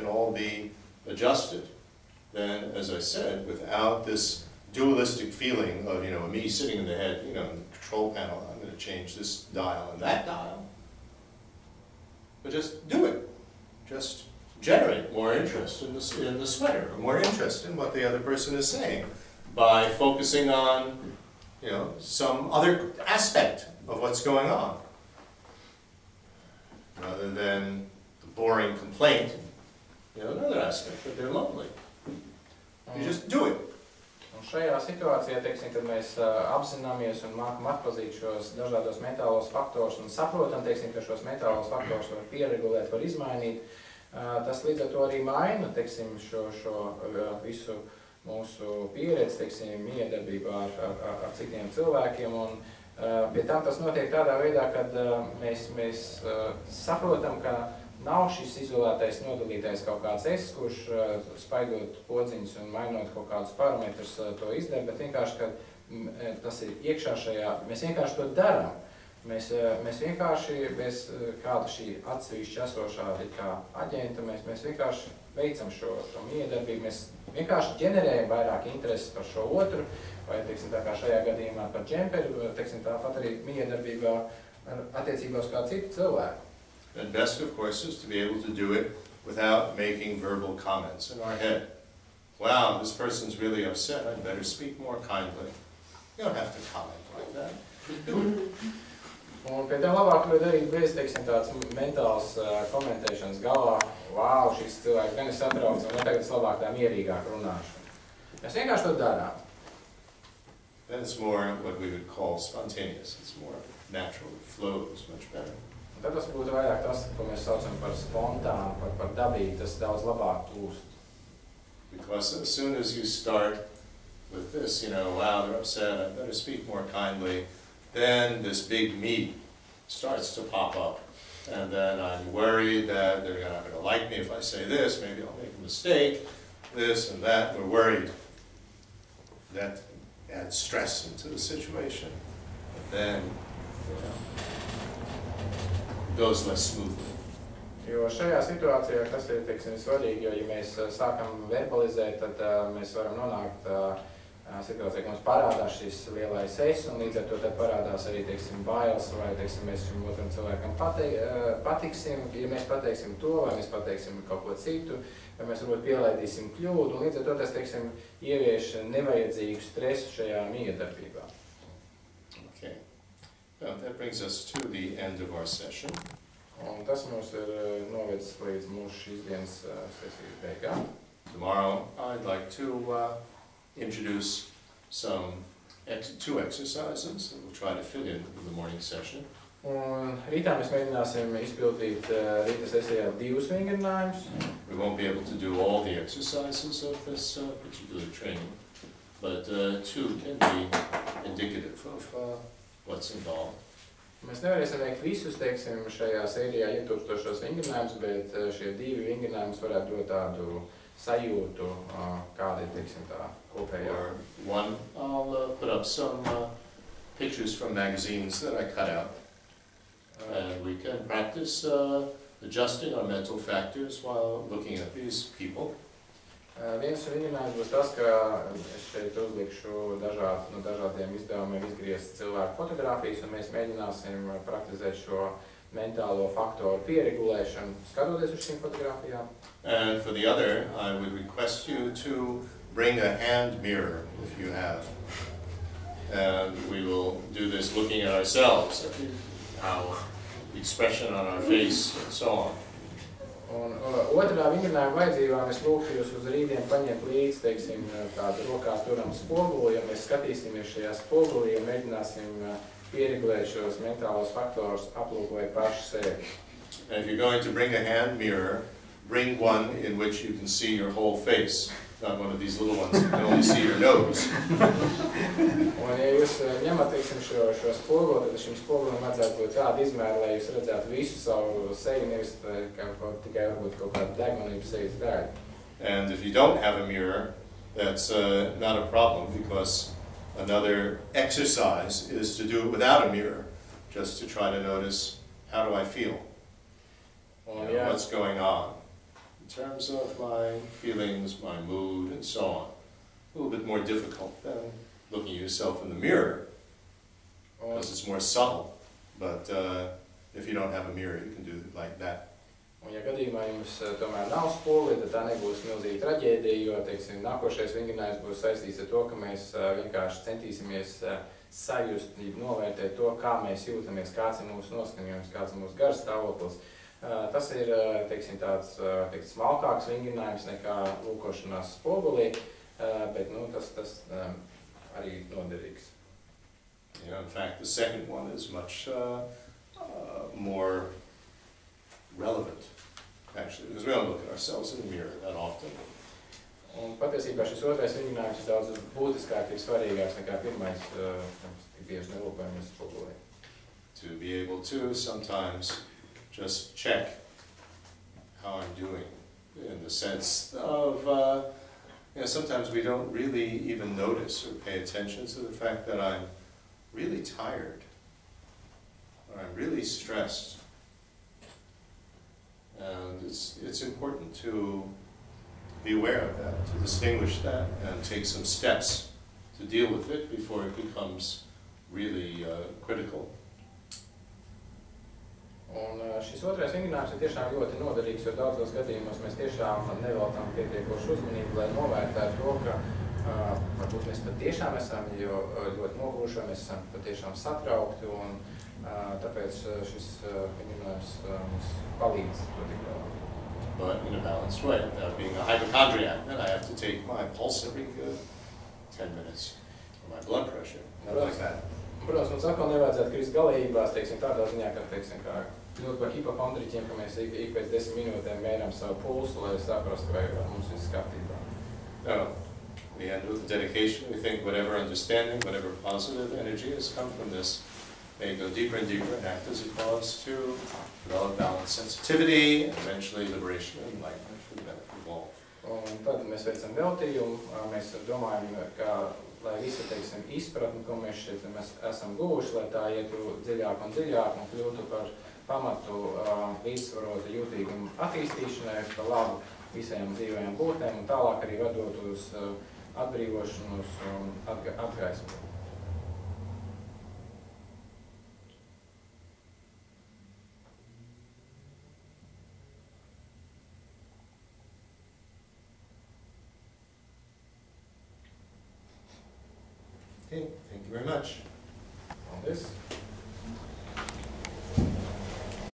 all be adjusted, then, as I said, without this dualistic feeling of, me sitting in the head, in the control panel, I'm going to change this dial and that dial. But just do it. Just generate more interest in the sweater, or more interest in what the other person is saying by focusing on, some other aspect of what's going on, rather than the boring complaint, another aspect, that they're lonely. You just do it. Un šajā situācijā, teiksim, kad mēs apzināmies un mākam atpazīt šos dažādos mentālos faktorus un saprotam, teiksim, ka šos mentālos faktorus var pieregulēt, var izmainīt, tas līdz ar to arī maina, teiksim, šo visu mūsu pieredzi, teiksim, miedarbībā ar citiem cilvēkiem, un pie tam tas notiek tādā veidā, kad mēs saprotam, ka nav šis izolētais, nodalītais kaut kāds es, kurš spaidot podziņus un mainot kaut kādus parametrus to izdara, bet vienkārši, ka tas ir iekšā šajā, mēs vienkārši to darām. Mēs vienkārši bez kāda šī atsevišķa esošā kā aģenta, mēs vienkārši veicam šo miedarbību, mēs vienkārši ģenerējam vairāk intereses par šo otru, vai, teiksim, tā kā šajā gadījumā par džemperi, teiksim, tāpat arī miedarbībā attiecībā uz kādu citu cilvēku. And best, of course, is to be able to do it without making verbal comments in our head. Wow, this person's really upset. I'd better speak more kindly. You don't have to comment like that. Just do it. Un pie tam labāk var darīt bez, teiksim, tāds mentāls komentēšanas galā. Wow, šis cilvēks gan ir satraucis, un tagad es labāk tā mierīgāk runāšu. Mēs vienkārši to darām. Then it's more what we would call spontaneous. It's more natural. It flows much better. Tad tas būtu vairāk tas, ko mēs saucam par spontānu, par dabīgu, tas daudz labāk plūst. Because as soon as you start with this, wow, they're upset, I better speak more kindly, then this big me starts to pop up. And then I'm worried that they're not going to like me if I say this, maybe I'll make a mistake, this and that. We're worried. That adds stress into the situation. But then, goes less smoothly. Jo šajā situācijā, kas ir, teiksim, svarīgi, jo ja mēs sākam verbalizēt, tad mēs varam nonākt situācijā, ka mums parādās šis lielais es, un līdz ar to tad parādās arī, teiksim, bailes, vai, teiksim, mēs šim otram cilvēkam patiksim, ja mēs pateiksim to, vai mēs pateiksim kaut ko citu, vai mēs varbūt pielaidīsim kļūdu, un līdz ar to tas, teiksim, ievieš nevajadzīgu stresu šajā miedarbībā. Okay. Well, that brings us to the end of our session. Un tas mums ir novedis līdz mūsu šīs dienas sesijas beigām. Tomorrow, I'd like to introduce two exercises that we'll try to fit in with the morning session. Un rītā mēs mēģināsim izpildīt rīta sesijā 2 vingrinājumus. We won't be able to do all the exercises of this particular training, but 2 can be indicative of what's involved. Mēs nevarēsim veikt visus, teiksim, šajā sērijā ietilpstošos vingrinājumus, bet šie 2 vingrinājumi varētu dot tādu sajūtu, kāda ir, teiksim, tā kopējā. One, I'll put up some pictures from magazines that I cut out. And we can practice adjusting our mental factors while looking at these people. Viens vingrinājums būs tas, ka es šeit uzlikšu no dažādiem izdevumiem izgriezt cilvēku fotogrāfijas, un mēs mēģināsim praktizēt šo mentālo faktoru pieregulēšanu, skatoties uz šīm fotogrāfijām. And for the other, I would request you to bring a hand mirror if you have. And we will do this looking at ourselves, at our expression on our face, and so on. Un otrā vingrinājuma vajadzībā mēs lūgtu jūs uz rītdien paņemt līdzi, teiksim, tādu rokās turam spoguli, ja mēs skatīsimies šajā spogulī un mēģināsim pieregulēt šos mentālos faktorus, aplūkojot paši sevi. And if you're going to bring a hand mirror, bring one in which you can see your whole face, not one of these little ones you can only see your nose. Un ja jūs ņemat, teiksim, šo spoguli, tad šim spogulim vajadzētu būt tādu izmēru, lai jūs redzētu visu savu seju, nevis tikai varbūt kaut kādu degmanību sejas daļu. And if you don't have a mirror, that's not a problem, because another exercise is to do it without a mirror, just to try to notice, how do I feel? What's going on? terms of my feelings, my mood, and so on. A little bit more difficult than looking at yourself in the mirror, because it's more subtle. But if you don't have a mirror, you can do it like that. Un, ja gadījumā jums tomēr nav spoguli, tad tā nebūs milzīga traģēdija, jo, teiksim, nākošais vingrinājums būs saistīts ar to, ka mēs vienkārši centīsimies sajust, novērtēt to, kā mēs jūtamies, kāds ir mūsu noskaņojums, kāds ir mūsu garas stāvoklis. Tas ir, teiksim, tāds smalkāks vingrinājums nekā lūkošanās spogulī, bet, nu, tas arī noderīgs. Yeah, in fact, the second one is much more relevant, actually, because we don't look at ourselves in the mirror that often. Un patiesībā šis otrais vingrinājums ir daudz būtiskāk, ir svarīgāks nekā pirmais, tik bieži nelūkojamies spogulī. To be able to sometimes just check how I'm doing, in the sense of, you know, sometimes we don't really even notice or pay attention to the fact that I'm really tired, or I'm really stressed. And it's important to be aware of that, to distinguish that, and take some steps to deal with it before it becomes really critical. Un šis otrais vingrinājums ir tiešām ļoti noderīgs, jo daudzos gadījumos mēs tiešām neveltam pietiekošu uzmanību, lai novērtētu to, ka varbūt mēs patiešām esam ļoti noguruši, mēs esam patiešām satraukti, un tāpēc šis vingrinājums mums palīdz to tik galā. But in a balanced way, without being a hypochondriac, then I have to take my pulse every 10 minutes, or my blood pressure, like that. Protams, mums atkal nevajadzētu krist galībās, teiksim, tādā ziņā, ka, teiksim, kā kļūt par hipokondriķiem, ka mēs ik pēc 10 minūtēm mēram savu pulsu, lai saprastu, vai mums viss kārtībā. No. We end with dedication. We think whatever understanding, whatever positive energy has come from this may go deeper and deeper and act as a cause to develop balanced sensitivity, and eventually liberation and enlightenment for the benefit of all. Un tad mēs veicam veltījumu, mēs domājam, ka, lai visi, teiksim, izpratni, ko mēs šeit esam guvuši, lai tā ietu dziļāk un kļūtu par pamatu līdzsvarotu jūtīgumu attīstīšanai, par labu visiem dzīvajām būtnēm un tālāk arī vedot uz atbrīvošanos un atgaismu. Okay, thank you very much. Paldies!